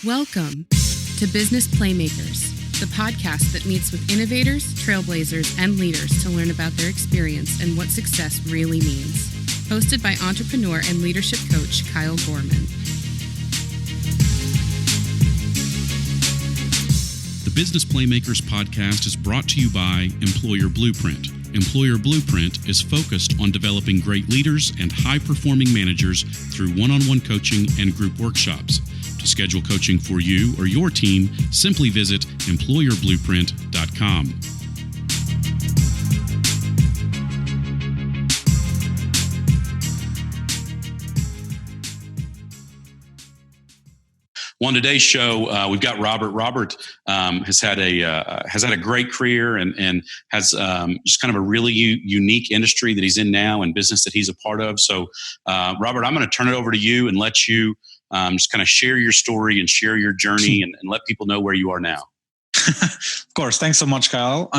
Welcome to Business Playmakers, the podcast that meets with innovators, trailblazers, and leaders to learn about their experience and what success really means. Hosted by entrepreneur and leadership coach Kyle Gorman. The Business Playmakers podcast is brought to you by Employer Blueprint. Employer Blueprint is focused on developing great leaders and high-performing managers through one-on-one coaching and group workshops. To schedule coaching for you or your team, simply visit employerblueprint.com. On today's show, we've got Robert. Robert has had a great career and has just kind of a really unique industry that he's in now and business that he's a part of. So, Robert, I'm going to turn it over to you and let you just kind of share your story and share your journey and let people know where you are now. Of course. Thanks so much, Kyle.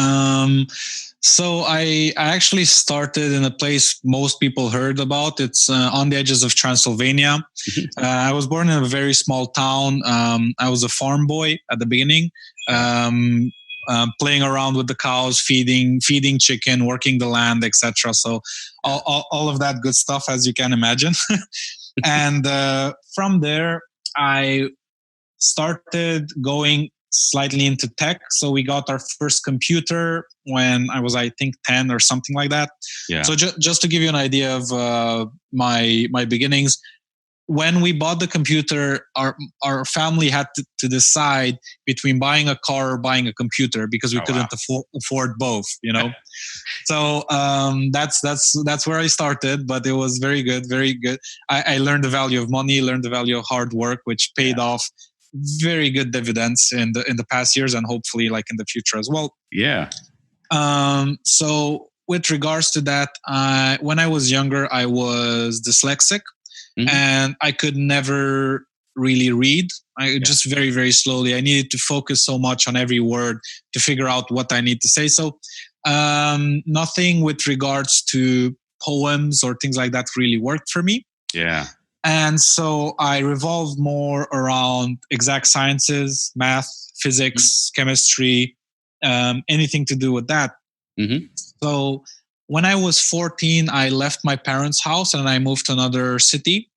So I actually started in a place most people heard about. It's on the edges of Transylvania. I was born in a very small town. I was a farm boy at the beginning, playing around with the cows, feeding chicken, working the land, etc. So all of that good stuff, as you can imagine. And from there, I started going slightly into tech. So we got our first computer when I was, I think, 10 or something like that. Yeah. So just to give you an idea of my beginnings, when we bought the computer, our family had to decide between buying a car or buying a computer because we couldn't afford both, you know. So that's where I started, but it was very good. I learned the value of money, learned the value of hard work, which paid off very good dividends in the past years and hopefully like in the future as well. Yeah. So with regards to that, when I was younger, I was dyslexic. Mm-hmm. And I could never really read. Just very, very slowly. I needed to focus so much on every word to figure out what I need to say. So nothing with regards to poems or things like that really worked for me. Yeah. And so I revolved more around exact sciences, math, physics, chemistry, anything to do with that. Mm-hmm. So when I was 14, I left my parents' house and I moved to another city.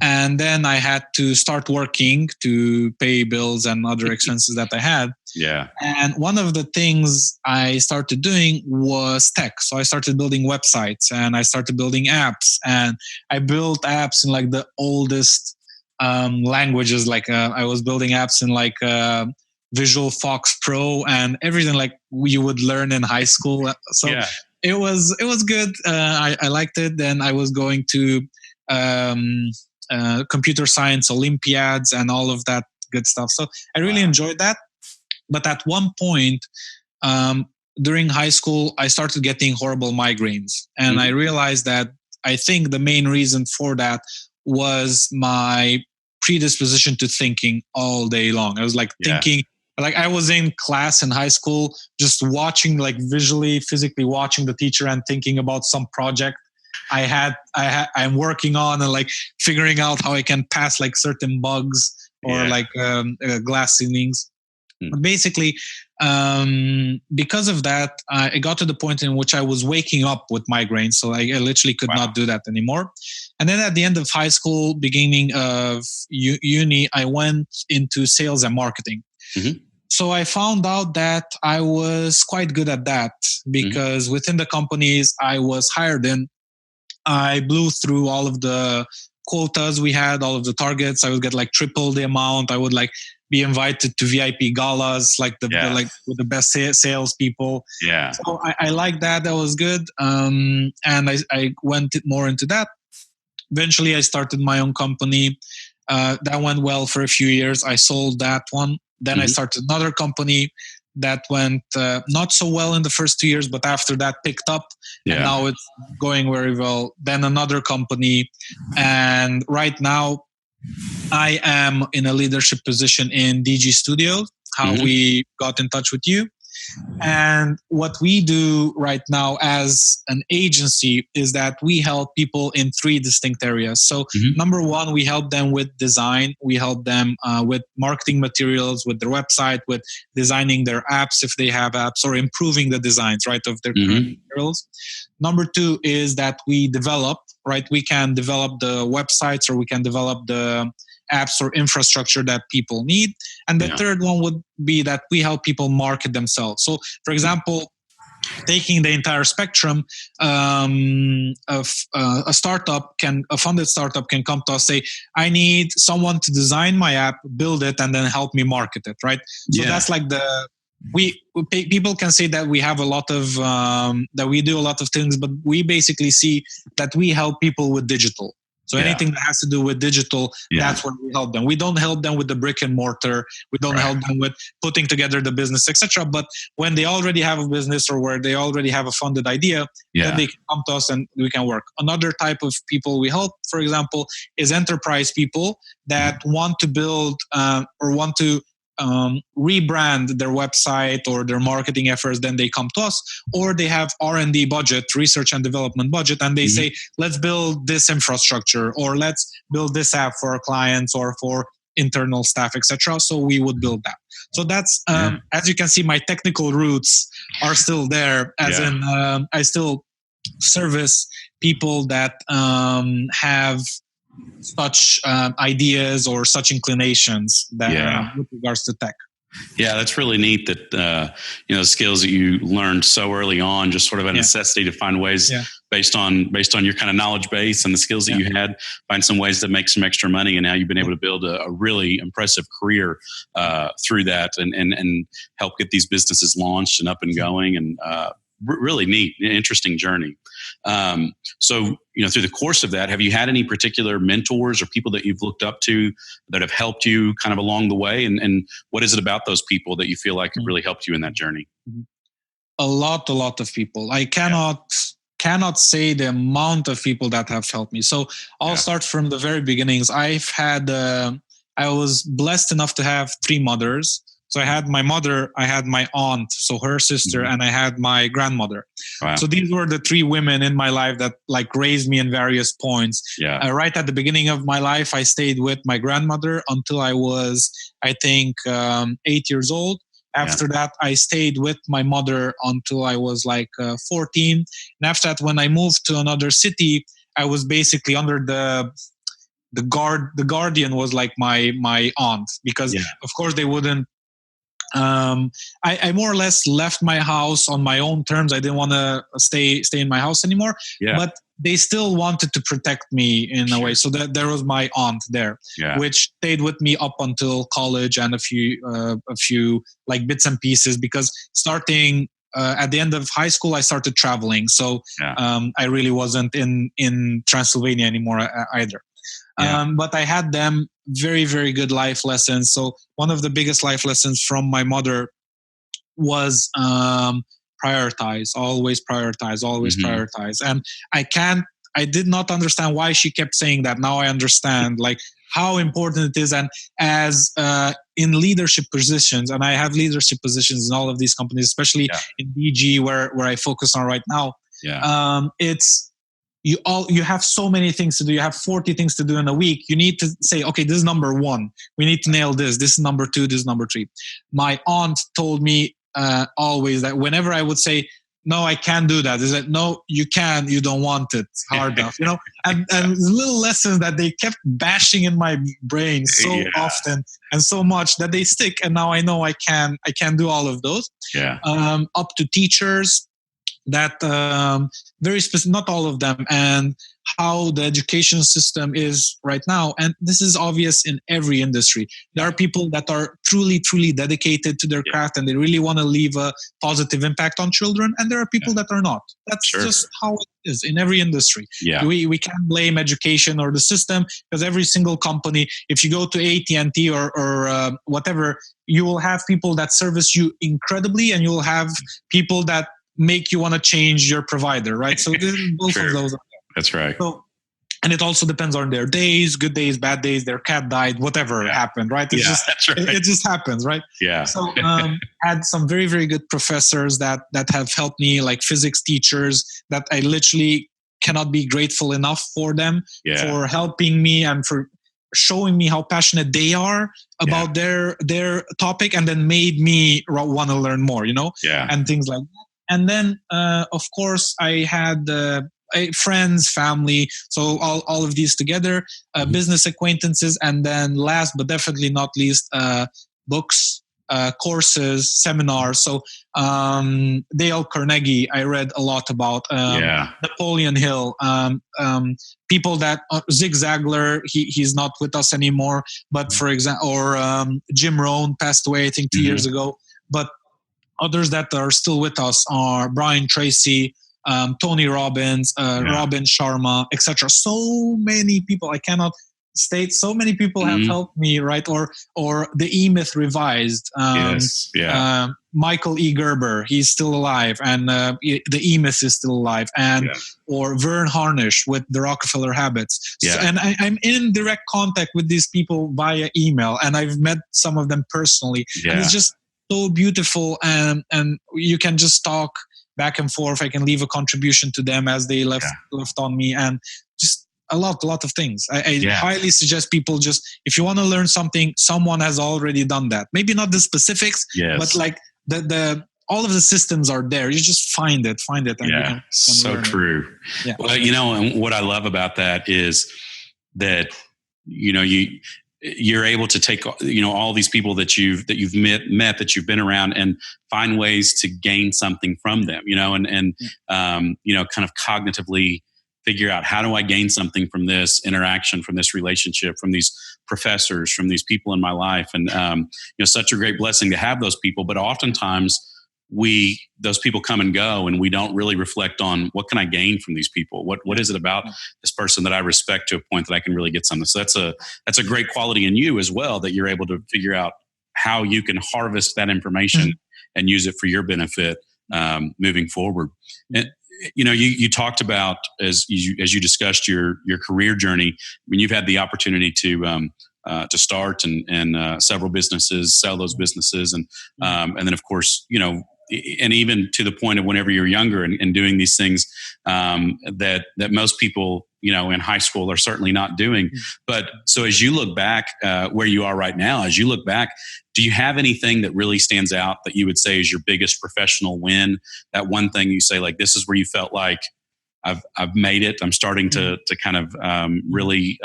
And then I had to start working to pay bills and other expenses that I had. Yeah. And one of the things I started doing was tech. So I started building websites and I started building apps. And I built apps in like the oldest languages. Like I was building apps in like Visual Fox Pro and everything like you would learn in high school. So it was good. I liked it. Then I was going to computer science Olympiads and all of that good stuff. So I really enjoyed that. But at one point during high school, I started getting horrible migraines. And I realized that I think the main reason for that was my predisposition to thinking all day long. I was like thinking, like I was in class in high school, just watching, like visually, physically watching the teacher and thinking about some project I'm working on and like figuring out how I can pass like certain bugs or like glass ceilings. But basically, because of that, it got to the point in which I was waking up with migraines. So I literally could not do that anymore. And then at the end of high school, beginning of uni, I went into sales and marketing. Mm-hmm. So I found out that I was quite good at that because within the companies I was hired in, I blew through all of the quotas we had, all of the targets. I would get like triple the amount. I would like be invited to VIP galas, like with the best sales people. Yeah. So I liked that. That was good. And I went more into that. Eventually I started my own company. That went well for a few years. I sold that one. Then I started another company that went not so well in the first 2 years, but after that picked up and now it's going very well. Then another company. And right now I am in a leadership position in DG Studios, how we got in touch with you. And what we do right now as an agency is that we help people in 3 distinct areas. So number one, we help them with design. We help them with marketing materials, with their website, with designing their apps if they have apps, or improving the designs, right, of their current materials. Number 2 is that we develop, right? We can develop the websites, or we can develop the apps or infrastructure that people need. And the third one would be that we help people market themselves. So, for example, taking the entire spectrum of a funded startup can come to us, say, I need someone to design my app, build it, and then help me market it, right? So that's like people can say that we have a lot of that we do a lot of things, but we basically see that we help people with digital. So anything that has to do with digital, that's where we help them. We don't help them with the brick and mortar. We don't help them with putting together the business, etc. But when they already have a business, or where they already have a funded idea, then they can come to us and we can work. Another type of people we help, for example, is enterprise people that want to build or want to rebrand their website or their marketing efforts. Then they come to us, or they have R&D budget, research and development budget, and they say, let's build this infrastructure, or let's build this app for our clients or for internal staff, etc. So we would build that. So that's as you can see, my technical roots are still there, as in I still service people that have such ideas or such inclinations that with regards to tech. Yeah, that's really neat that skills that you learned so early on, just sort of a necessity to find ways based on your kind of knowledge base and the skills that you had, find some ways to make some extra money, and now you've been able to build a really impressive career through that, and help get these businesses launched and up and going, and really neat, interesting journey. So, through the course of that, have you had any particular mentors or people that you've looked up to that have helped you kind of along the way? And what is it about those people that you feel like have really helped you in that journey? A lot of people. I cannot say the amount of people that have helped me. So I'll start from the very beginnings. I was blessed enough to have 3 mothers. So I had my mother, I had my aunt, so her sister, and I had my grandmother. Wow. So these were the 3 women in my life that raised me in various points. Right at the beginning of my life, I stayed with my grandmother until I was, I think, 8 years old. After that, I stayed with my mother until I was 14. And after that, when I moved to another city, I was basically under the guardian was like my aunt, because of course they wouldn't. I more or less left my house on my own terms. I didn't want to stay in my house anymore, but they still wanted to protect me in a way. So that there was my aunt there, which stayed with me up until college and a few bits and pieces, because starting at the end of high school, I started traveling. So I really wasn't in Transylvania anymore either. But I had them very, very good life lessons. So one of the biggest life lessons from my mother was prioritize, always prioritize, always prioritize. And I did not understand why she kept saying that. Now I understand how important it is. And as in leadership positions, and I have leadership positions in all of these companies, especially in DG where I focus on right now, it's, you have so many things to do. You have 40 things to do in a week. You need to say, okay, this is number 1. We need to nail this. This is number 2. This is number 3. My aunt told me always that whenever I would say, no, I can't do that, is that, no, you can, you don't want it hard enough, and little lessons that they kept bashing in my brain so often and so much that they stick. And now I know I can do all of those. Up to teachers that very specific, not all of them, and how the education system is right now. And this is obvious in every industry. There are people that are truly, truly dedicated to their craft and they really want to leave a positive impact on children. And there are people that are not. That's just how it is in every industry. We can't blame education or the system, because every single company, if you go to AT&T or whatever, you will have people that service you incredibly, and you will have people that make you want to change your provider, right? So this is both of those. That's right. So And it also depends on their days, good days, bad days, their cat died, whatever happened, right? That's right. It just happens, right? Yeah. So had some very, very good professors that have helped me, like physics teachers that I literally cannot be grateful enough for them for helping me and for showing me how passionate they are about their topic, and then made me want to learn more, and things like that. And then, of course, I had friends, family, so all of these together, business acquaintances, and then last but definitely not least, books, courses, seminars. So Dale Carnegie, I read a lot about. Napoleon Hill, people that Zig Ziglar, he's not with us anymore, but for example, or Jim Rohn passed away, I think 2 years ago. But others that are still with us are Brian Tracy, Tony Robbins, Robin Sharma, etc. So many people, I cannot state. So many people have helped me, right? Or the E-Myth Revised. Michael E. Gerber, he's still alive, and the E-Myth is still alive, and or Vern Harnish with the Rockefeller Habits. So, and I'm in direct contact with these people via email, and I've met some of them personally, and it's just so beautiful, and you can just talk back and forth. I can leave a contribution to them as they left on me, and just a lot of things. I highly suggest people, just if you want to learn something, someone has already done that. Maybe not the specifics, but like the all of the systems are there. You just find it. And you can so true. Yeah. Well, and what I love about that is that you're able to take all these people that you've met, that you've been around, and find ways to gain something from them, and kind of cognitively figure out, how do I gain something from this interaction, from this relationship, from these professors, from these people in my life. And such a great blessing to have those people. But oftentimes those people come and go, and we don't really reflect on, what can I gain from these people? What is it about this person that I respect to a point that I can really get something? So that's a great quality in you as well, that you're able to figure out how you can harvest that information and use it for your benefit moving forward. And you talked about, as you discussed your career journey. I mean, you've had the opportunity to start and several businesses, sell those businesses, and then of course, and even to the point of whenever you're younger and doing these things that most people, in high school are certainly not doing. But so as you look back where you are right now, as you look back, do you have anything that really stands out that you would say is your biggest professional win? That one thing you say, like, this is where you felt like I've made it. I'm starting to kind of really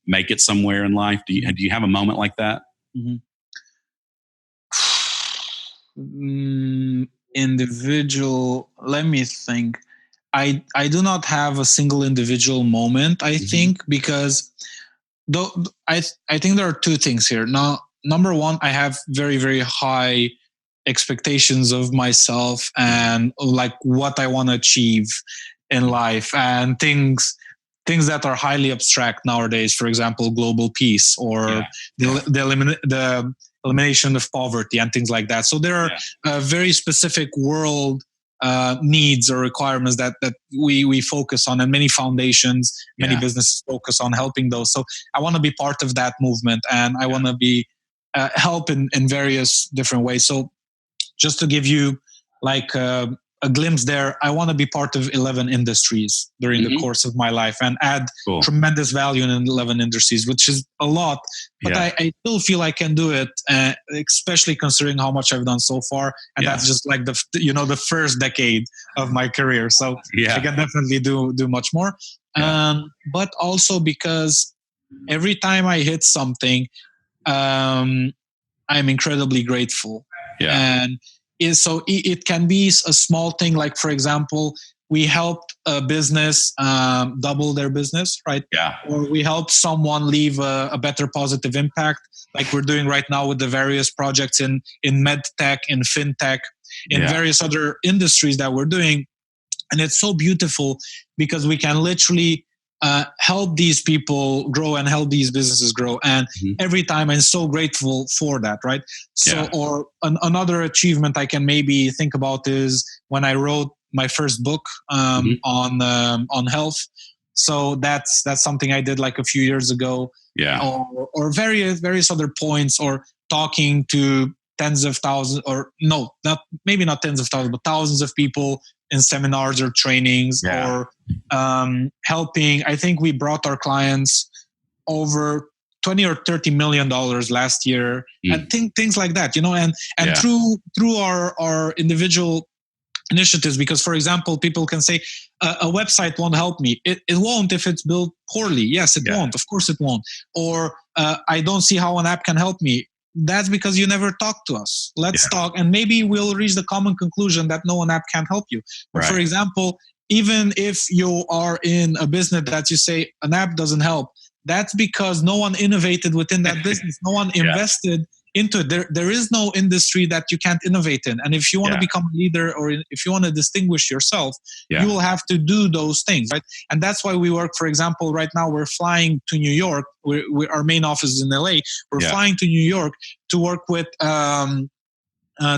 make it somewhere in life. Do you have a moment like that? Individual, let me think. I do not have a single individual moment, I think, because I think there are two things here. Now, number one, I have very, very high expectations of myself and like what I want to achieve in life, and things that are highly abstract nowadays. For example, global peace, or the elimination of poverty and things like that. So there are very specific world needs or requirements that we focus on, and many foundations, many businesses focus on helping those. So I want to be part of that movement, and I want to be help in various different ways. So just to give you like a glimpse there, I want to be part of 11 industries during the course of my life, and add tremendous value in 11 industries, which is a lot, but I still feel I can do it, especially considering how much I've done so far. And that's just like the first decade of my career. So I can definitely do much more. But also because every time I hit something, I'm incredibly grateful. And so it can be a small thing, like, for example, we helped a business double their business, right? Or we helped someone leave a better positive impact, like we're doing right now with the various projects in med tech, in fintech, in various other industries that we're doing. And it's so beautiful because we can literally help these people grow and help these businesses grow. And every time I'm so grateful for that, right? So, or another achievement I can maybe think about is when I wrote my first book on health. So that's something I did like a few years ago. Yeah. Or various other points, or talking to tens of thousands, or maybe not tens of thousands, but thousands of people in seminars or trainings, or helping. I think we brought our clients over $20 or $30 million last year, and things like that, and through our individual initiatives. Because, for example, people can say a website won't help me. It won't if it's built poorly. Yes, it won't. Of course it won't. Or I don't see how an app can help me. That's because you never talked to us. Let's talk, and maybe we'll reach the common conclusion that no, an app can't help you. But for example, even if you are in a business that you say an app doesn't help, that's because no one innovated within that business. No one invested into it. There is no industry that you can't innovate in. And if you want to become a leader, or if you want to distinguish yourself, you will have to do those things, right? And that's why we work. For example, right now we're flying to New York. Our main office is in LA. We're flying to New York to work with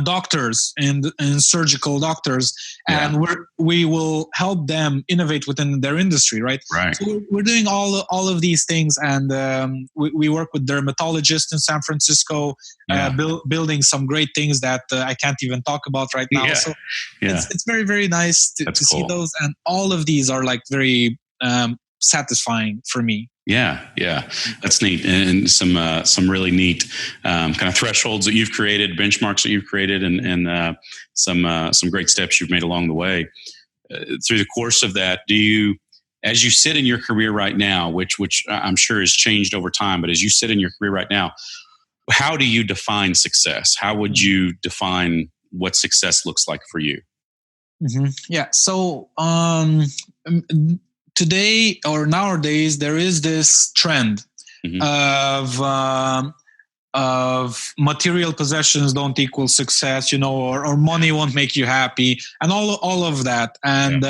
doctors and surgical doctors, and we will help them innovate within their industry, right? So we're doing all of these things, and we work with dermatologists in San Francisco, building some great things that I can't even talk about right now. So it's very, very nice to see those, and all of these are like very satisfying for me. Yeah, that's neat, and some really neat kind of thresholds that you've created, benchmarks that you've created, and some great steps you've made along the way. Through the course of that, as you sit in your career right now, which I'm sure has changed over time, but as you sit in your career right now, how do you define success? How would you define what success looks like for you? Yeah. So today or nowadays, there is this trend of material possessions don't equal success, or money won't make you happy, and all of that. And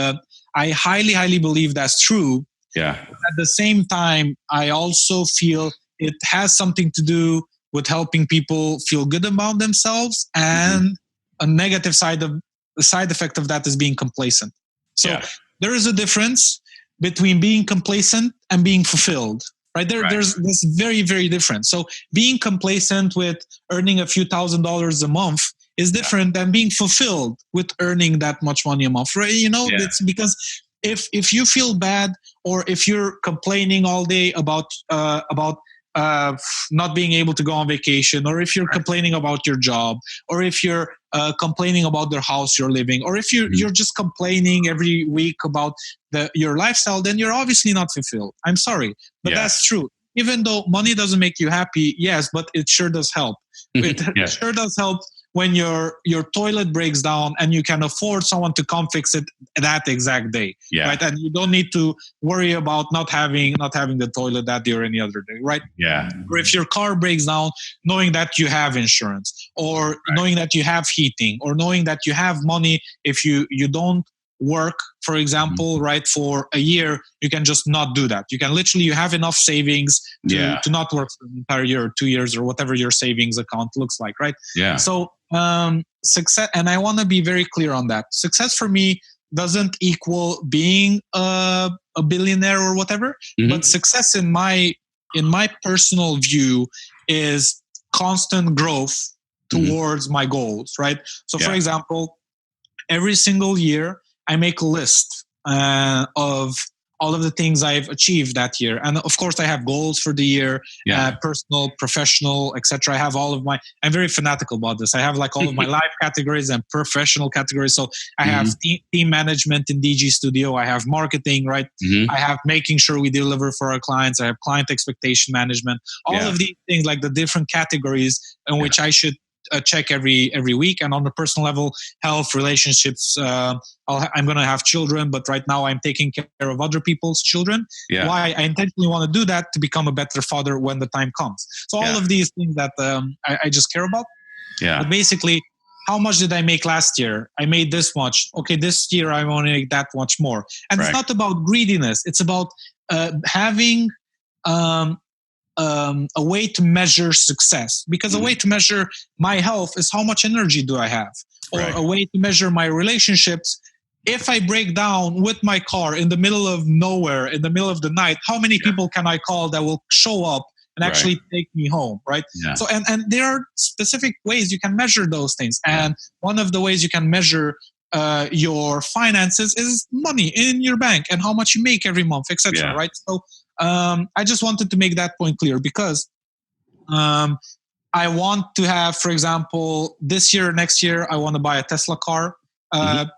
I highly, highly believe that's true. Yeah. At the same time, I also feel it has something to do with helping people feel good about themselves, and a negative side effect of that is being complacent. So there is a difference between being complacent and being fulfilled, right? There's this very, very different. So being complacent with earning a few $1,000s a month is different than being fulfilled with earning that much money a month, right? It's because if you feel bad, or if you're complaining all day about not being able to go on vacation, or if you're complaining about your job, or if you're complaining about the house you're living, or if you're just complaining every week about your lifestyle, then you're obviously not fulfilled. I'm sorry, but that's true. Even though money doesn't make you happy, yes, but it sure does help. It sure does help when your toilet breaks down and you can afford someone to come fix it that exact day, right? And you don't need to worry about not having the toilet that day or any other day, right? Yeah. Or if your car breaks down, knowing that you have insurance, or knowing that you have heating, or knowing that you have money if you don't work, for example, right, for a year, you can just not do that. You have enough savings to not work for an entire year or 2 years, or whatever your savings account looks like, right? Yeah. So success, and I want to be very clear on that. Success for me doesn't equal being a billionaire or whatever, but success in my personal view is constant growth towards my goals, right? So for example, every single year, I make a list of all of the things I've achieved that year. And of course, I have goals for the year, personal, professional, etc. I have I'm very fanatical about this. I have like all of my life categories and professional categories. So I have team management in DG Studio. I have marketing, right? I have making sure we deliver for our clients. I have client expectation management. All of these things, like the different categories in which I should check every week. And on the personal level, health, relationships, I'm going to have children, but right now I'm taking care of other people's children. Why? I intentionally want to do that to become a better father when the time comes. So all of these things that I just care about. But basically, how much did I make last year? I made this much. Okay, this year I want to make that much more. And it's not about greediness. It's about having a way to measure success, because a way to measure my health is how much energy do I have, or a way to measure my relationships if I break down with my car in the middle of nowhere, in the middle of the night, how many people can I call that will show up and actually take me home, right? Yeah. So, and there are specific ways you can measure those things. And one of the ways you can measure your finances is money in your bank and how much you make every month, etc. Right? So I just wanted to make that point clear because I want to have, for example, this year, next year, I want to buy a Tesla car.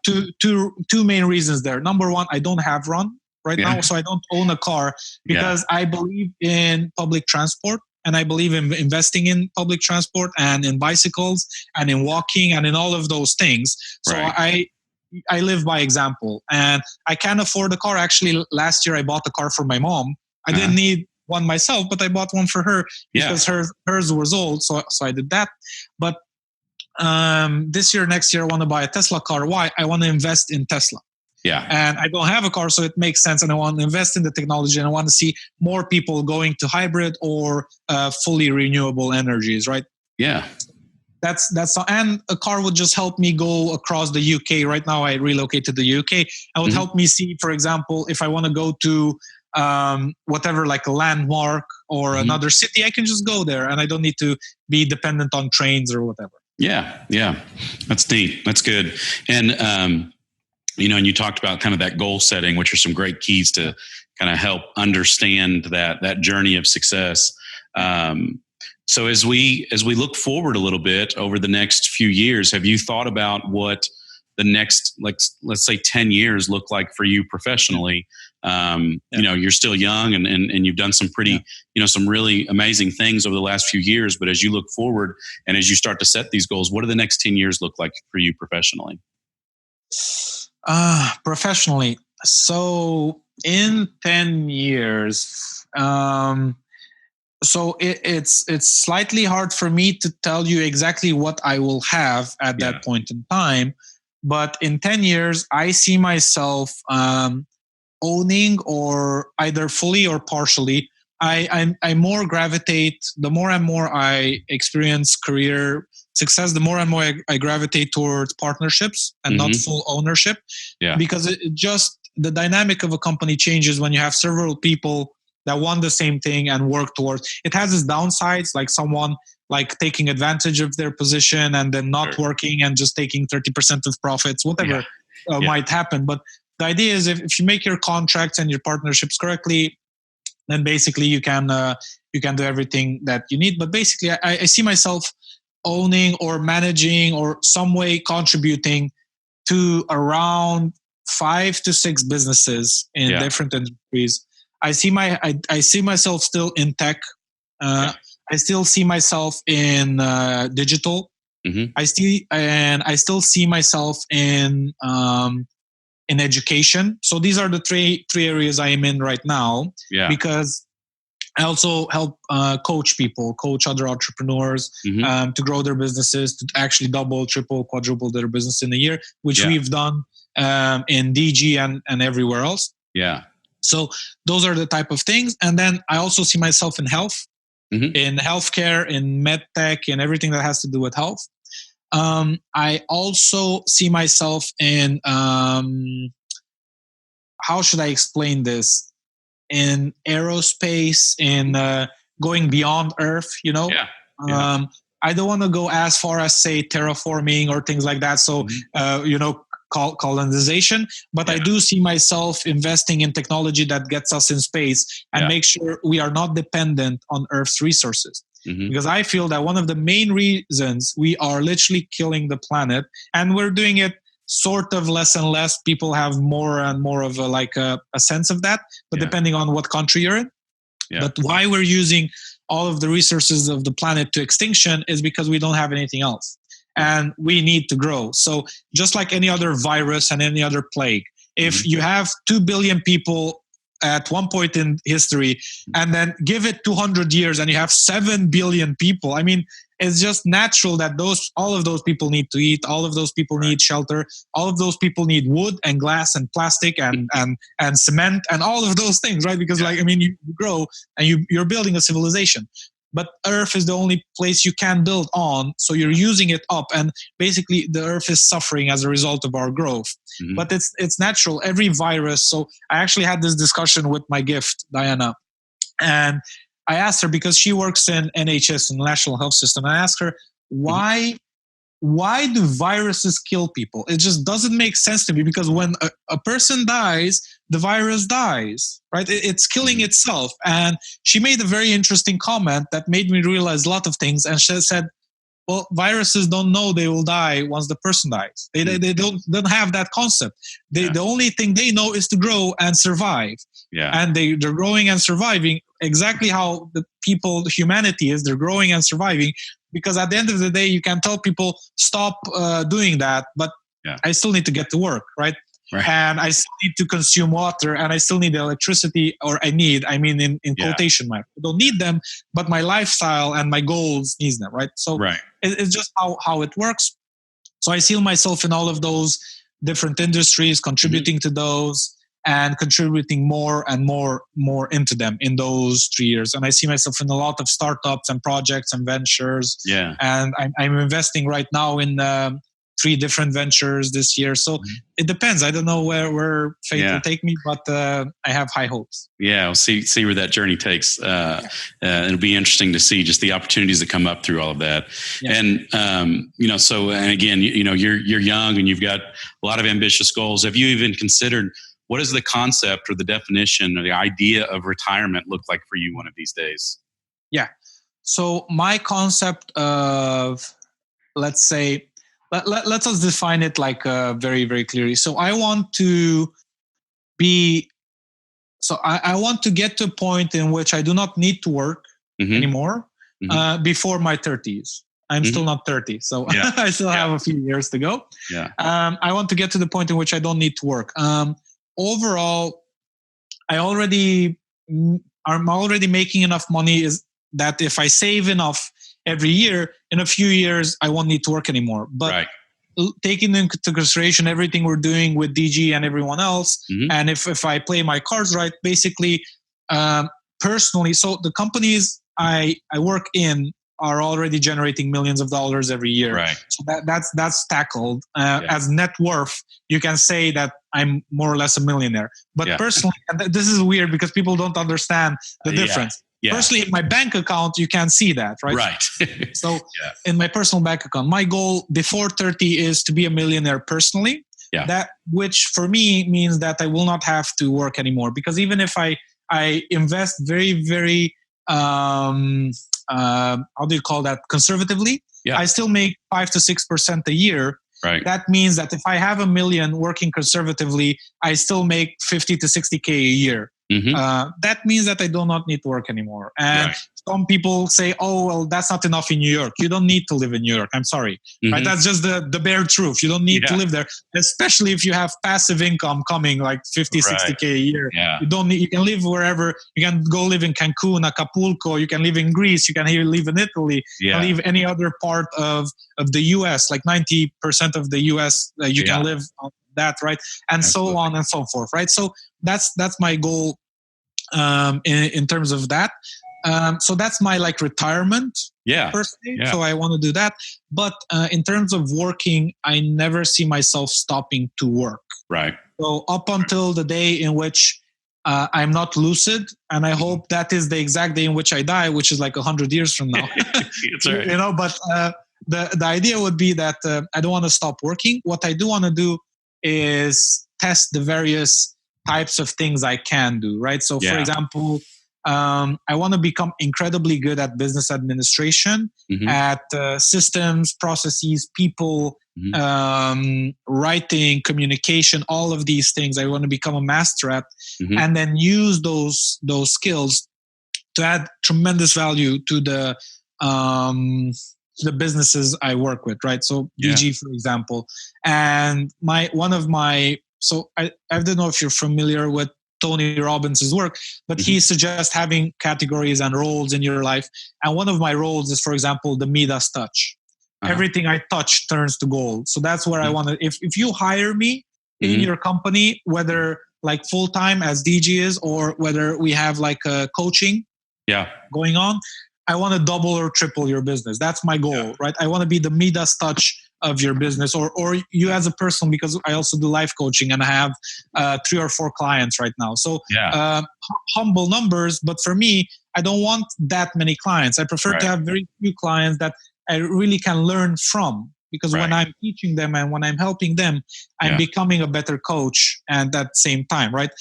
Two main reasons there. Number one, I don't have one right now, so I don't own a car because I believe in public transport and I believe in investing in public transport and in bicycles and in walking and in all of those things. So I live by example, and I can't afford a car. Actually, last year I bought a car for my mom. I didn't need one myself, but I bought one for her because hers was old. So I did that. But this year, next year, I want to buy a Tesla car. Why? I want to invest in Tesla. Yeah. And I don't have a car, so it makes sense. And I want to invest in the technology, and I want to see more people going to hybrid or fully renewable energies, right? Yeah. That's and a car would just help me go across the UK. Right now, I relocated to the UK. And would help me see, for example, if I want to go to whatever, like a landmark or another city, I can just go there, and I don't need to be dependent on trains or whatever. Yeah. That's neat. That's good. And, and you talked about kind of that goal setting, which are some great keys to kind of help understand that journey of success. So as we look forward a little bit over the next few years, have you thought about what the next, like, let's say 10 years look like for you professionally? You're still young and you've done some pretty, some really amazing things over the last few years. But as you look forward and as you start to set these goals, what do the next 10 years look like for you professionally? Professionally. So in 10 years, so it's slightly hard for me to tell you exactly what I will have at that point in time. But in 10 years, I see myself owning, or either fully or partially. I more gravitate, the more and more I experience career success, the more and more I gravitate towards partnerships and not full ownership. Yeah. Because it just, the dynamic of a company changes when you have several people that want the same thing and work towards. It has its downsides, like someone like taking advantage of their position and then not working and just taking 30% of profits, whatever might happen. But the idea is if you make your contracts and your partnerships correctly, then basically you can do everything that you need. But basically I see myself owning or managing or some way contributing to around 5 to 6 businesses in different industries. I see myself still in tech. I still see myself in digital. I still see myself in education. So these are the three areas I am in right now. Yeah. Because I also help coach other entrepreneurs to grow their businesses, to actually double, triple, quadruple their business in a year, which we've done in DG and everywhere else. Yeah. So those are the type of things. And then I also see myself in health, in healthcare, in med tech, and everything that has to do with health. I also see myself in, how should I explain this? In aerospace, in going beyond Earth, I don't want to go as far as, say, terraforming or things like that. So, colonization, but I do see myself investing in technology that gets us in space and make sure we are not dependent on Earth's resources. Because I feel that one of the main reasons we are literally killing the planet, and we're doing it sort of less and less, people have more and more of a sense of that, but depending on what country you're in. But why we're using all of the resources of the planet to extinction is because we don't have anything else. And we need to grow. So just like any other virus and any other plague, if you have 2 billion people at one point in history and then give it 200 years and you have 7 billion people, I mean, it's just natural that all of those people need to eat, all of those people need shelter, all of those people need wood and glass and plastic and cement and all of those things, right? Because you grow and you're building a civilization. but Earth is the only place you can build on. So you're using it up, and basically the Earth is suffering as a result of our growth. Mm-hmm. But it's natural. Every virus. So I actually had this discussion with my gift, Diana, and I asked her, because she works in NHS, in the National Health System. I asked her, why do viruses kill people? It just doesn't make sense to me, because when a person dies, the virus dies, right? It's killing itself. And she made a very interesting comment that made me realize a lot of things. And she said, well, viruses don't know they will die once the person dies. They don't have that concept. The only thing they know is to grow and survive. Yeah. And they're growing and surviving exactly how humanity is. They're growing and surviving, because at the end of the day, you can tell people, stop doing that, but I still need to get to work, right? And I still need to consume water, and I still need electricity, in quotation marks. I don't need them, but my lifestyle and my goals needs them, right? So it's just how it works. So I see myself in all of those different industries, contributing to those, and contributing more and more into them in those 3 years. And I see myself in a lot of startups and projects and ventures. Yeah. And I'm investing right now in 3 different ventures this year. So it depends. I don't know where fate will take me, but I have high hopes. Yeah, we'll see where that journey takes. It'll be interesting to see just the opportunities that come up through all of that. Yeah. And and again, you're young and you've got a lot of ambitious goals. Have you even considered, what is the concept or the definition or the idea of retirement look like for you one of these days? Yeah. So my concept of, let's say, let's us define it like very, very clearly. So I want to I want to get to a point in which I do not need to work anymore before my 30s. I'm still not 30, so I still have a few years to go. Yeah. I want to get to the point in which I don't need to work. Overall, I'm already making enough money is that if I save enough every year, in a few years, I won't need to work anymore. But taking into consideration everything we're doing with DG and everyone else, and if I play my cards right, basically, personally, so the companies I work in are already generating millions of dollars every year. Right. So that's tackled. As net worth, you can say that I'm more or less a millionaire. But personally, and this is weird because people don't understand the difference. Yeah. Personally, in my bank account, you can see that, right? Right. So in my personal bank account, my goal before 30 is to be a millionaire personally. Yeah. That, which for me means that I will not have to work anymore, because even if I invest very, very, how do you call that? Conservatively, I still make 5 to 6% a year. Right. That means that if I have $1 million working conservatively, I still make 50 to 60K a year. That means that I do not need to work anymore. And some people say, oh, well, that's not enough in New York. You don't need to live in New York. I'm sorry. Right? That's just the bare truth. You don't need to live there, especially if you have passive income coming like 50, 60K a year. Yeah. You can live wherever. You can go live in Cancun, Acapulco. You can live in Greece. You can live in Italy. You can live any other part of the US, like 90% of the US, you can live on that, right? And so on and so forth, right? So that's my goal in terms of that. So that's my retirement. Personally. Yeah. So I want to do that. But in terms of working, I never see myself stopping to work. Right. So up until the day in which I'm not lucid, and I hope that is the exact day in which I die, which is like 100 years from now. That's right. But the idea would be that I don't want to stop working. What I do want to do is test the various types of things I can do, right? So for example, I want to become incredibly good at business administration, at systems, processes, people, writing, communication, all of these things I want to become a master at, and then use those skills to add tremendous value to the businesses I work with, right? So DG, for example, and so I don't know if you're familiar with Tony Robbins' work, but he suggests having categories and roles in your life. And one of my roles is, for example, the Midas touch. Everything I touch turns to gold. So that's where I want to, if you hire me in your company, whether like full-time as DG is, or whether we have like a coaching going on, I want to double or triple your business. That's my goal, right? I want to be the Midas touch of your business, or you as a person, because I also do life coaching and I have 3 or 4 clients right now. So humble numbers, but for me, I don't want that many clients. I prefer to have very few clients that I really can learn from, because when I'm teaching them and when I'm helping them, I'm becoming a better coach and at the same time, right?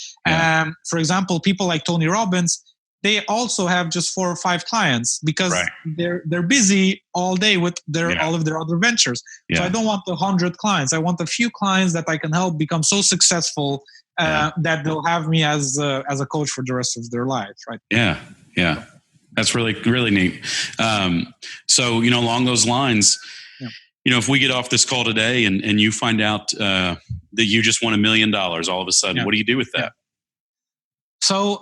For example, people like Tony Robbins, they also have just 4 or 5 clients because they're busy all day with all of their other ventures. So I don't want 100 clients. I want a few clients that I can help become so successful that they'll have me as a coach for the rest of their life, right? Yeah. That's really, really neat. So, along those lines, if we get off this call today and you find out that you just won $1 million all of a sudden, what do you do with that? So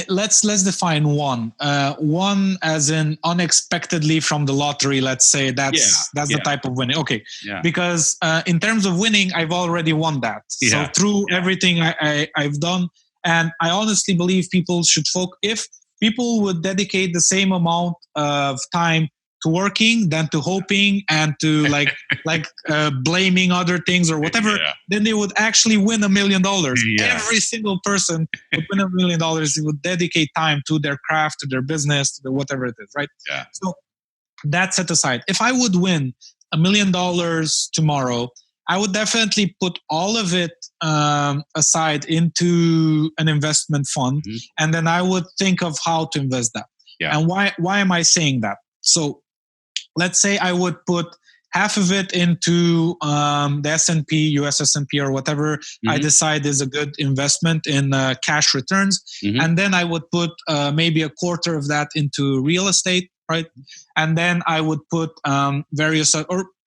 let's define one. One as in unexpectedly from the lottery. Let's say that's the type of winning. Okay, because in terms of winning, I've already won that. So through everything I've done, and I honestly believe people should focus. If people would dedicate the same amount of time to working than to hoping and to blaming other things or whatever, then they would actually win $1 million. Every single person would win $1 million. They would dedicate time to their craft, to their business, to whatever it is, right? So that set aside. If I would win $1 million tomorrow, I would definitely put all of it aside into an investment fund, and then I would think of how to invest that. And why am I saying that? So let's say I would put half of it into the S&P, US S&P, or whatever I decide is a good investment in cash returns. And then I would put maybe a quarter of that into real estate, right? And then I would put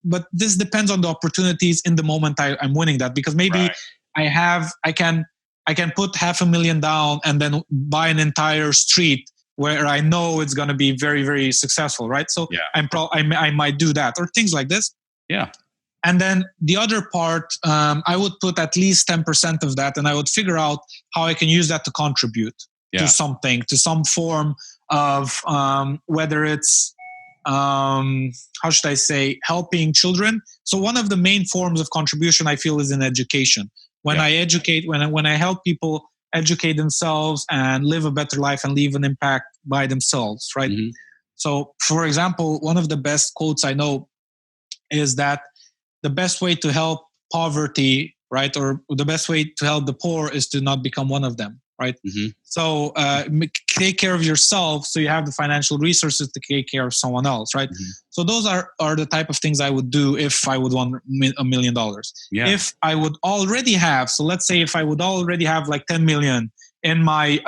but this depends on the opportunities in the moment I'm winning that, because maybe I can put $500,000 down and then buy an entire street where I know it's going to be very, very successful, right? So I might do that, or things like this. And then the other part, I would put at least 10% of that, and I would figure out how I can use that to contribute to something, to some form of whether it's how should I say, helping children. So one of the main forms of contribution I feel is in education. When I educate, when I help people educate themselves and live a better life and leave an impact by themselves, right? So, for example, one of the best quotes I know is that the best way to help poverty, right, or the best way to help the poor is to not become one of them, right? So take care of yourself so you have the financial resources to take care of someone else, right? So those are the type of things I would do if I would want $1 million. If I would already have, so let's say if I would already have like 10 million in my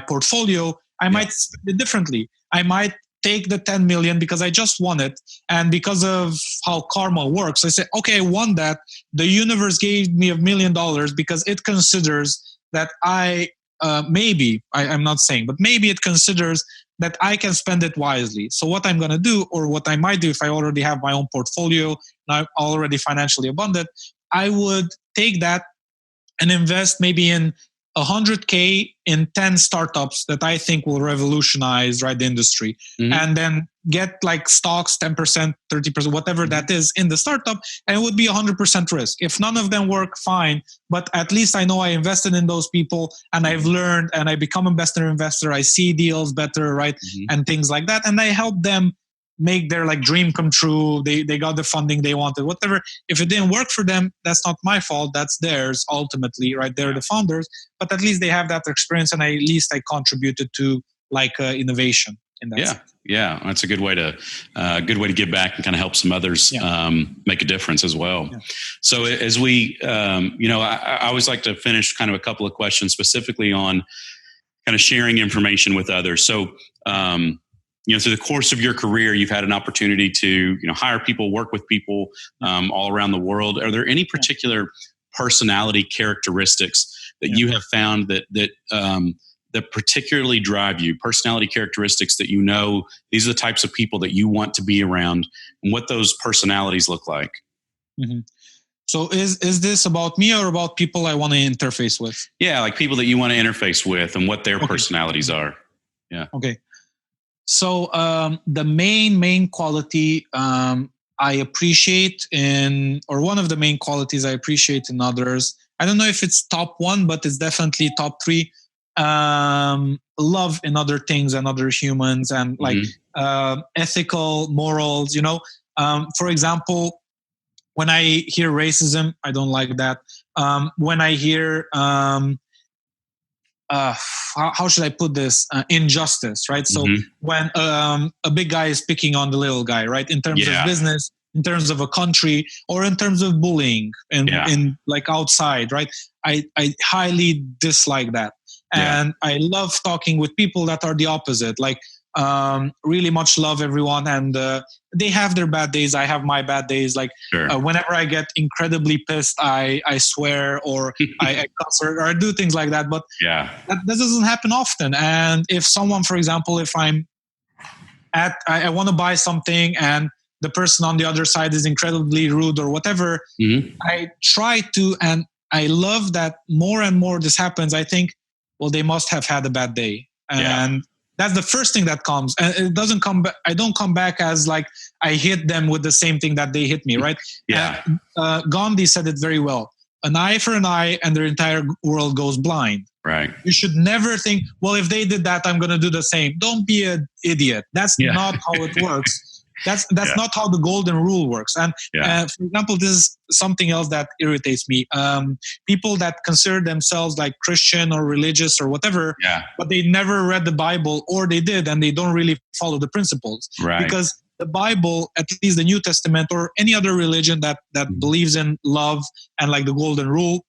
portfolio, I might spend it differently. I might take the 10 million because I just won it, and because of how karma works, I say, okay, I won that. The universe gave me $1 million because it considers that I'm not saying, but maybe it considers that I can spend it wisely. So what I'm going to do, or what I might do if I already have my own portfolio and I'm already financially abundant, I would take that and invest maybe in 100K in 10 startups that I think will revolutionize the industry, and then get like stocks 10%, 30%, whatever that is in the startup, and it would be 100% risk. If none of them work, fine, but at least I know I invested in those people and I've learned and I become a better investor. I see deals better, right? And things like that, and I help them make their dream come true. They got the funding they wanted, whatever. If it didn't work for them, that's not my fault. That's theirs ultimately, right? They're the founders, but at least they have that experience, and at least I contributed to innovation in that sense. Yeah, that's a good way to give back and kind of help some others make a difference as well. So as we, I always like to finish kind of a couple of questions specifically on kind of sharing information with others. So, through the course of your career, you've had an opportunity to, hire people, work with people all around the world. Are there any particular personality characteristics that you have found that particularly drive you? Personality characteristics that these are the types of people that you want to be around, and what those personalities look like. So is this about me or about people I want to interface with? Yeah, like people that you want to interface with and what their personalities are. Yeah. Okay. So the main quality I appreciate or one of the main qualities I appreciate in others, I don't know if it's top one, but it's definitely top three. Love in other things and other humans, and like ethical morals. For example, when I hear racism, I don't like that. When I hear how should I put this? Injustice, right? So when a big guy is picking on the little guy, right? In terms of business, in terms of a country, or in terms of bullying in like outside, right? I highly dislike that. And I love talking with people that are the opposite, like really much love everyone. And they have their bad days. I have my bad days. Like whenever I get incredibly pissed, I swear, or I cuss, or I do things like that. But that doesn't happen often. And if someone, for example, if I'm I want to buy something and the person on the other side is incredibly rude or whatever, I try to, and I love that more and more this happens. I think, well, they must have had a bad day. And that's the first thing that comes. And it doesn't come back. I don't come back as like I hit them with the same thing that they hit me, right? Gandhi said it very well. An eye for an eye and their entire world goes blind. Right. You should never think, well, if they did that, I'm going to do the same. Don't be an idiot. That's not how it works. That's not how the golden rule works. And for example, this is something else that irritates me. People that consider themselves like Christian or religious or whatever, but they never read the Bible, or they did and they don't really follow the principles. Right. Because the Bible, at least the New Testament or any other religion that believes in love and like the golden rule,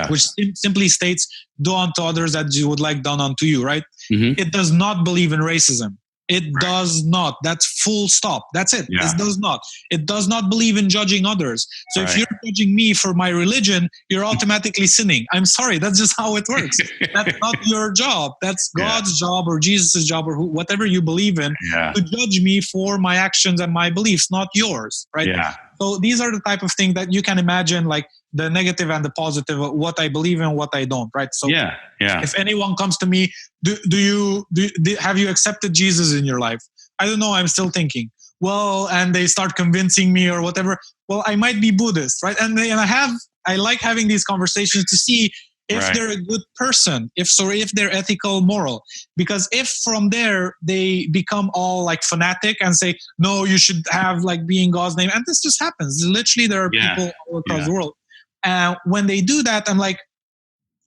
which simply states, do unto others as you would like done unto you, right? It does not believe in racism. It does not. That's full stop. That's it. It does not. It does not believe in judging others. So if you're judging me for my religion, you're automatically sinning. I'm sorry. That's just how it works. That's not your job. That's God's job or Jesus' job or whatever you believe in to judge me for my actions and my beliefs, not yours. Right? So these are the type of things that you can imagine, like the negative and the positive, what I believe in, what I don't, right? So if anyone comes to me, have you accepted Jesus in your life? I don't know, I'm still thinking. Well, and they start convincing me or whatever. Well, I might be Buddhist, right? And I like having these conversations to see if they're a good person, if they're ethical, moral. Because if from there they become all like fanatic and say, no, you should have like be in God's name. And this just happens. Literally, there are people all across the world. And when they do that, I'm like,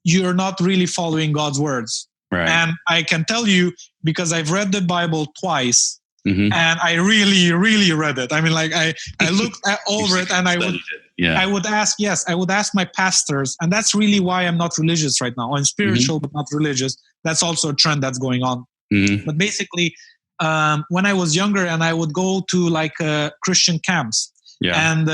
you're not really following God's words. Right. And I can tell you, because I've read the Bible twice, and I really, really read it. I mean, like I looked over it, and I would ask my pastors, and that's really why I'm not religious right now. I'm spiritual, but not religious. That's also a trend that's going on. But basically, when I was younger, and I would go to like Christian camps, and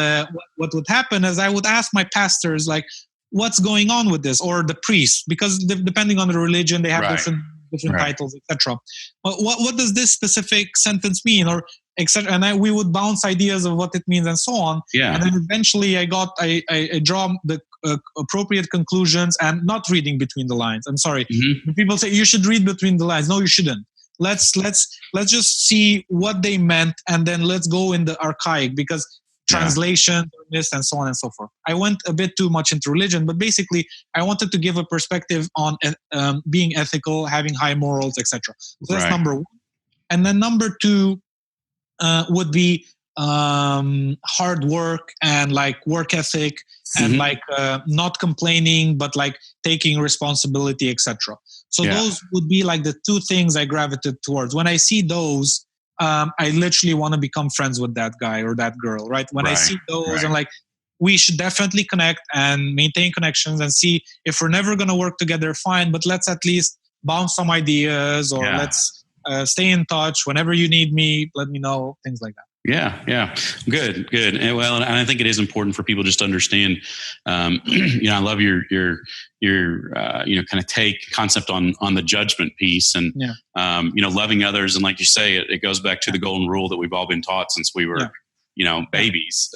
what would happen is I would ask my pastors, like, what's going on with this, or the priests, because depending on the religion, they have different titles, etc. But what does this specific sentence mean, or etc. And we would bounce ideas of what it means and so on. And then eventually I draw the appropriate conclusions, and not reading between the lines. I'm sorry. People say you should read between the lines. No, you shouldn't. Let's just see what they meant, and then let's go in the archaic, because translation, this, and so on and so forth. I went a bit too much into religion, but basically I wanted to give a perspective on being ethical, having high morals, etc. So that's number one. And then number two would be hard work and like work ethic, and like not complaining, but like taking responsibility, etc. So those would be like the two things I gravitate towards. When I see those, I literally want to become friends with that guy or that girl, right? When I see those, I'm like, we should definitely connect and maintain connections, and see if we're never going to work together, fine, but let's at least bounce some ideas, or let's stay in touch. Whenever you need me, let me know, things like that. Yeah. Good. And I think it is important for people just to understand, I love your kind of take concept on the judgment piece, and, loving others. And like you say, it goes back to the golden rule that we've all been taught since we were, babies,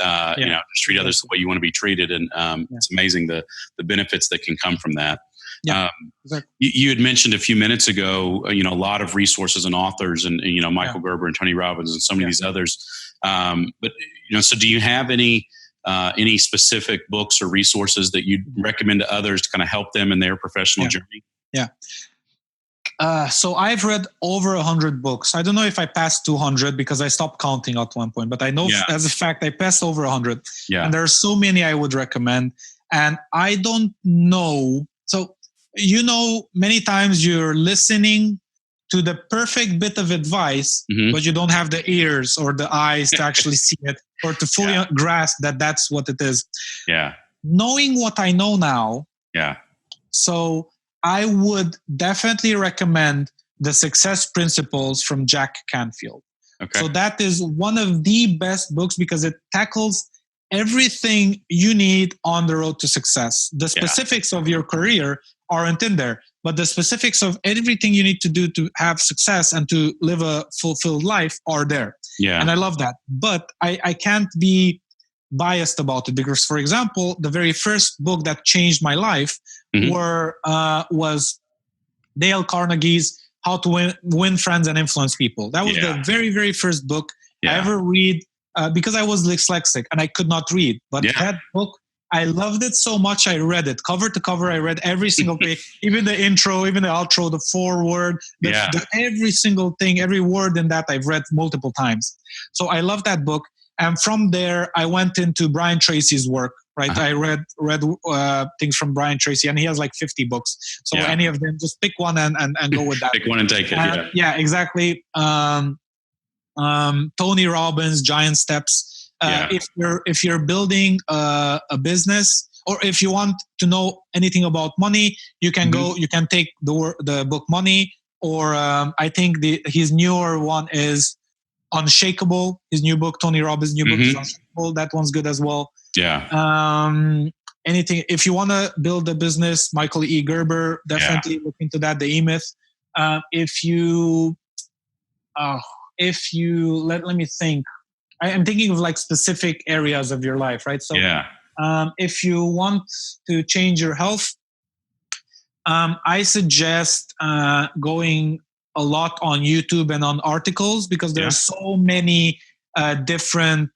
treat others the way you want to be treated. And it's amazing the benefits that can come from that. Yeah, exactly. You had mentioned a few minutes ago, a lot of resources and authors and Michael Gerber and Tony Robbins and so many of these others. But so do you have any specific books or resources that you'd recommend to others to kind of help them in their professional journey? Yeah. So I've read over 100 books. I don't know if I passed 200 because I stopped counting at one point, but I know as a fact I passed over 100. Yeah. And there are so many I would recommend. And I don't know. So, many times you're listening to the perfect bit of advice, but you don't have the ears or the eyes to actually see it or to fully grasp that that's what it is. Yeah. Knowing what I know now. Yeah. So I would definitely recommend The Success Principles from Jack Canfield. Okay. So that is one of the best books because it tackles everything you need on the road to success. The specifics of your career aren't in there, but the specifics of everything you need to do to have success and to live a fulfilled life are there. Yeah. And I love that. But I can't be biased about it because, for example, the very first book that changed my life was Dale Carnegie's How to Win Friends and Influence People. That was the very, very first book I ever read because I was dyslexic and I could not read. But that book, I loved it so much. I read it cover to cover. I read every single page, even the intro, even the outro, the foreword, every single thing, every word in that I've read multiple times. So I love that book. And from there, I went into Brian Tracy's work, right? I read things from Brian Tracy, and he has like 50 books. So any of them, just pick one and go with that. Pick one and take it, Yeah, exactly. Tony Robbins, Giant Steps. If you're building a business, or if you want to know anything about money, you can go. You can take the book Money, or I think his newer one is Unshakeable. His new book, Tony Robbins' new book, is Unshakeable. That one's good as well. Yeah. Anything if you want to build a business, Michael E. Gerber, definitely look into that. The E-Myth. If you let me think. I'm thinking of like specific areas of your life, right? So if you want to change your health, I suggest going a lot on YouTube and on articles because there are so many different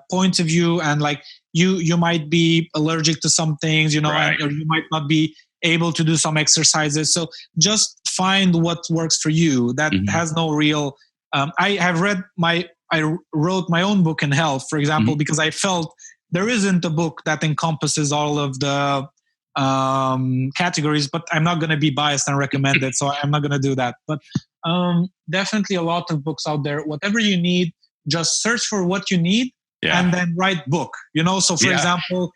points of view, and like you might be allergic to some things, or you might not be able to do some exercises. So just find what works for you. That has no real. I wrote my own book in health, for example, because I felt there isn't a book that encompasses all of the categories, but I'm not going to be biased and recommend it, so I'm not going to do that. But definitely a lot of books out there. Whatever you need, just search for what you need and then write book. So for example,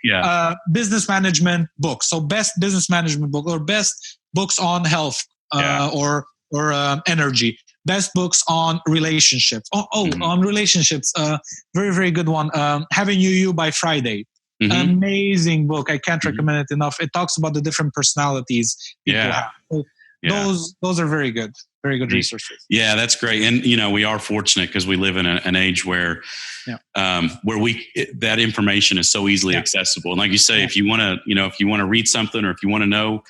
business management book. So best business management book, or best books on health or energy. Best books on relationships. On relationships. Very, very good one. Having You by Friday. Amazing book. I can't recommend it enough. It talks about the different personalities people have. So those are very good. Very good resources. Yeah, that's great. And, we are fortunate because we live in an age where that information is so easily accessible. And like you say, if you want to read something, or if you want to know,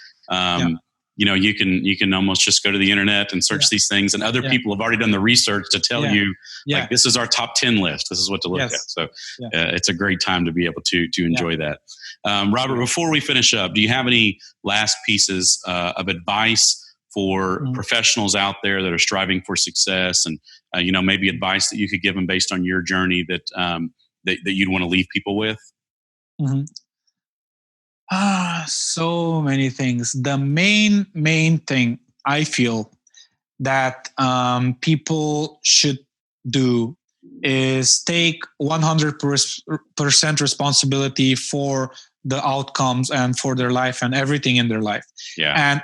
you can almost just go to the internet and search these things, and other people have already done the research to tell you, like, this is our top 10 list. This is what to look at. So it's a great time to be able to enjoy that. Robert, before we finish up, do you have any last pieces of advice for professionals out there that are striving for success, and maybe advice that you could give them based on your journey that you'd want to leave people with? So many things. The main thing I feel that people should do is take 100% responsibility for the outcomes and for their life and everything in their life. And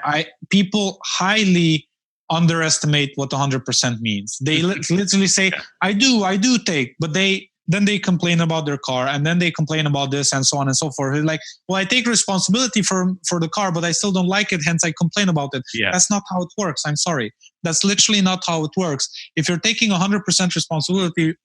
people highly underestimate what 100% means. They literally say, I do take, but then they complain about their car, and then they complain about this, and so on and so forth. They're like, well, I take responsibility for the car, but I still don't like it, hence I complain about it. That's not how it works. I'm sorry. That's literally not how it works. If you're taking 100% responsibility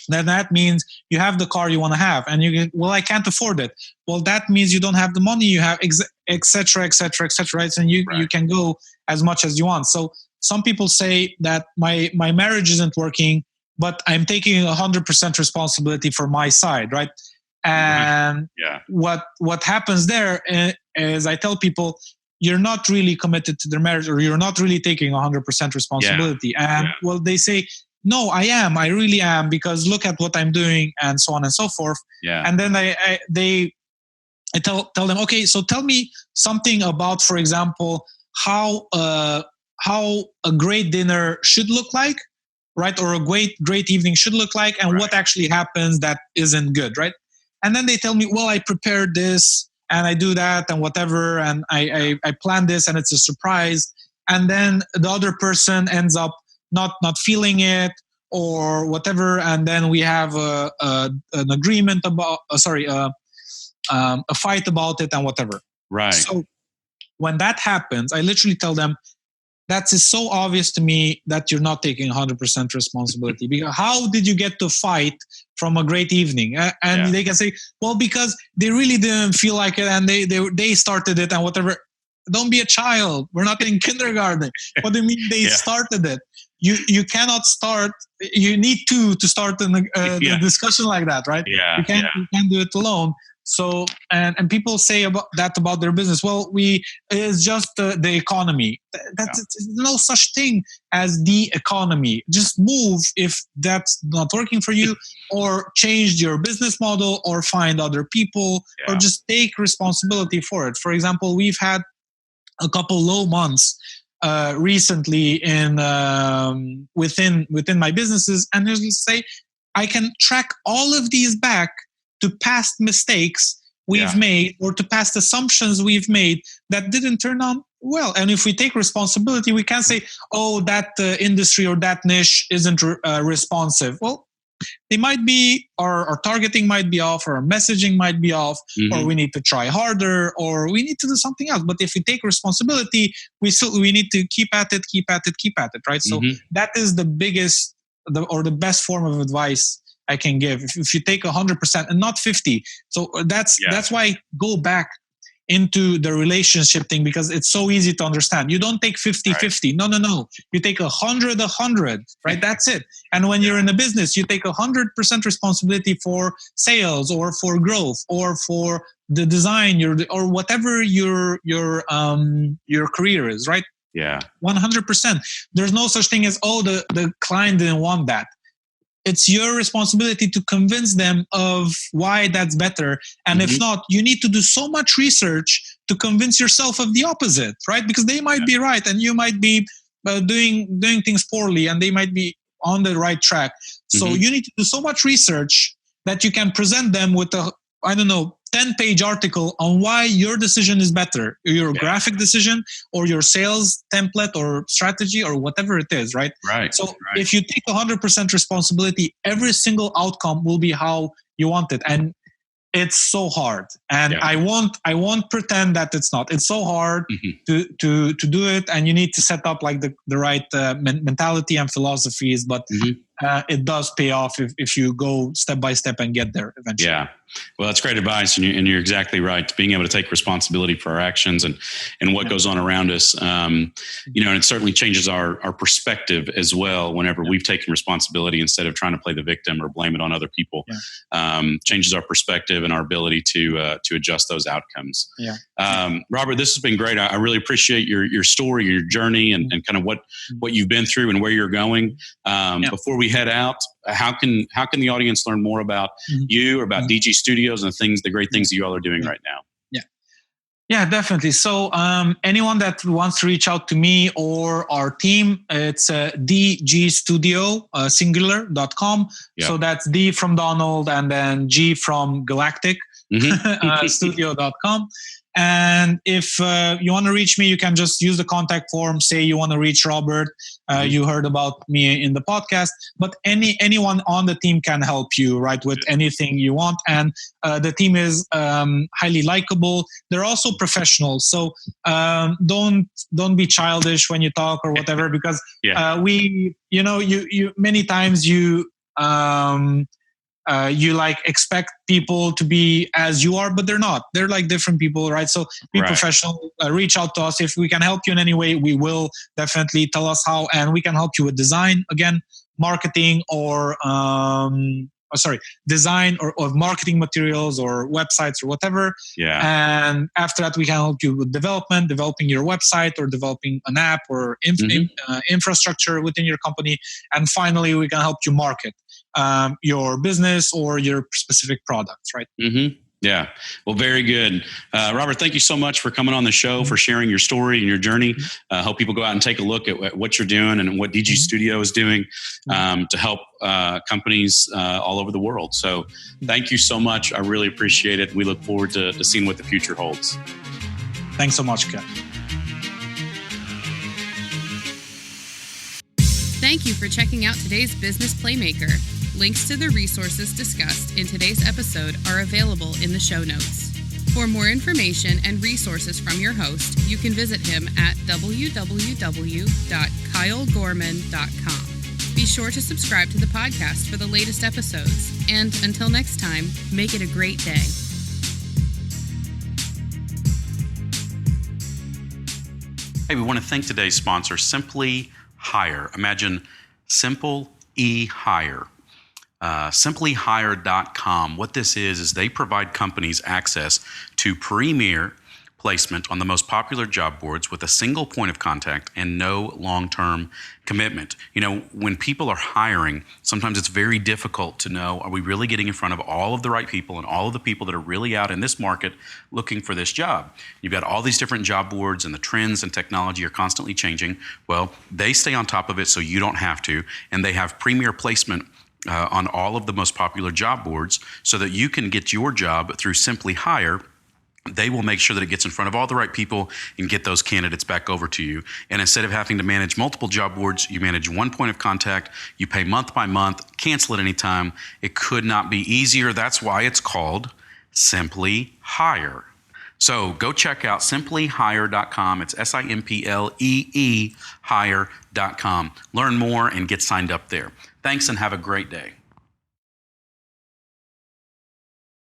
then that means you have the car you want to have, and you get, well, I can't afford it. Well, that means you don't have the money you have, etc., etc., etc. Right? And you can go as much as you want. So some people say that my marriage isn't working, but I'm taking 100% responsibility for my side, right? And what happens there is I tell people, you're not really committed to their marriage, or you're not really taking 100% responsibility. And well, they say, no, I am. I really am, because look at what I'm doing, and so on and so forth. Yeah. And then I tell them, okay, so tell me something about, for example, how a great dinner should look like, right? Or a great evening should look like, and what actually happens that isn't good, right? And then they tell me, well, I prepared this, and I do that, and whatever, and I plan this, and it's a surprise. And then the other person ends up not feeling it or whatever, and then we have an agreement about, a fight about it and whatever. Right. So when that happens, I literally tell them, that is so obvious to me that you're not taking 100% responsibility. Because how did you get to fight from a great evening? And they can say, well, because they really didn't feel like it, and they started it and whatever. Don't be a child. We're not in kindergarten. What do you mean they started it? You cannot start. You need to start a discussion like that, right? Yeah. You can't do it alone. So and people say about their business. Well, it's just the economy. That's no such thing as the economy. Just move if that's not working for you, or change your business model, or find other people, or just take responsibility for it. For example, we've had a couple low months recently in within my businesses, and just say I can track all of these back to past mistakes we've made, or to past assumptions we've made that didn't turn out well. And if we take responsibility, we can't say, oh, that industry or that niche isn't responsive. Well, they might be, our targeting might be off, or our messaging might be off, or we need to try harder, or we need to do something else. But if we take responsibility, we need to keep at it, right? So that is the biggest, or the best form of advice I can give. If you take 100% and not 50, so that's why I go back into the relationship thing, because it's so easy to understand. You don't take 50-50. No. You take 100, right? That's it. And when you're in a business, you take 100% responsibility for sales, or for growth, or for the design, or whatever your career is, right? Yeah. 100%. There's no such thing as, oh, the client didn't want that. It's your responsibility to convince them of why that's better. And if not, you need to do so much research to convince yourself of the opposite, right? Because they might be right, and you might be doing things poorly, and they might be on the right track. So you need to do so much research that you can present them with a, 10-page article on why your decision is better, your graphic decision, or your sales template, or strategy, or whatever it is, right? Right. So if you take 100% responsibility, every single outcome will be how you want it. And it's so hard. And I won't pretend that it's not. It's so hard to do it. And you need to set up like the right mentality and philosophies, but it does pay off if you go step by step and get there eventually. Yeah. Well, that's great advice. And you're exactly right. Being able to take responsibility for our actions and what goes on around us, and it certainly changes our perspective as well whenever we've taken responsibility instead of trying to play the victim or blame it on other people. Changes our perspective and our ability to adjust those outcomes. Robert, this has been great. I really appreciate your story, your journey, and kind of what you've been through and where you're going. Before we head out, how can the audience learn more about you, or about DG Studios, and the great things that you all are doing right now? Yeah, definitely. So anyone that wants to reach out to me or our team, it's dgstudio, singular.com. So that's D from Donald, and then G from Galactic, studio.com. And if you want to reach me, you can just use the contact form. Say you want to reach Robert. You heard about me in the podcast, but anyone on the team can help you, right, with anything you want. And the team is highly likable. They're also professionals, so don't be childish when you talk or whatever, because we, you many times you You like expect people to be as you are, but they're not. They're like different people, right? So be professional. Reach out to us if we can help you in any way. We will definitely tell us how, and we can help you with design, again, marketing, or design or marketing materials or websites or whatever. Yeah. And after that, we can help you with developing your website or developing an app or infrastructure within your company. And finally, we can help you market your business or your specific products, right? Mm-hmm. Yeah. Well, very good. Robert, thank you so much for coming on the show, for sharing your story and your journey. Hope people go out and take a look at what you're doing and what DG Studio is doing to help companies all over the world. So thank you so much. I really appreciate it. We look forward to seeing what the future holds. Thanks so much, Ken. Thank you for checking out today's Business Playmaker. Links to the resources discussed in today's episode are available in the show notes. For more information and resources from your host, you can visit him at www.kylegorman.com. Be sure to subscribe to the podcast for the latest episodes. And until next time, make it a great day. Hey, we want to thank today's sponsor, Simply Hire. Imagine Simple E-Hire. Simplyhire.com. What this is they provide companies access to premier placement on the most popular job boards with a single point of contact and no long-term commitment. You know, when people are hiring, sometimes it's very difficult to know, are we really getting in front of all of the right people and all of the people that are really out in this market looking for this job? You've got all these different job boards and the trends and technology are constantly changing. Well, they stay on top of it so you don't have to, and they have premier placement on all of the most popular job boards so that you can get your job through Simply Hire. They will make sure that it gets in front of all the right people and get those candidates back over to you. And instead of having to manage multiple job boards, you manage one point of contact, you pay month by month, cancel at any time. It could not be easier. That's why it's called Simply Hire. So go check out simplyhire.com. It's SIMPLEE hire.com. Learn more and get signed up there. Thanks and have a great day.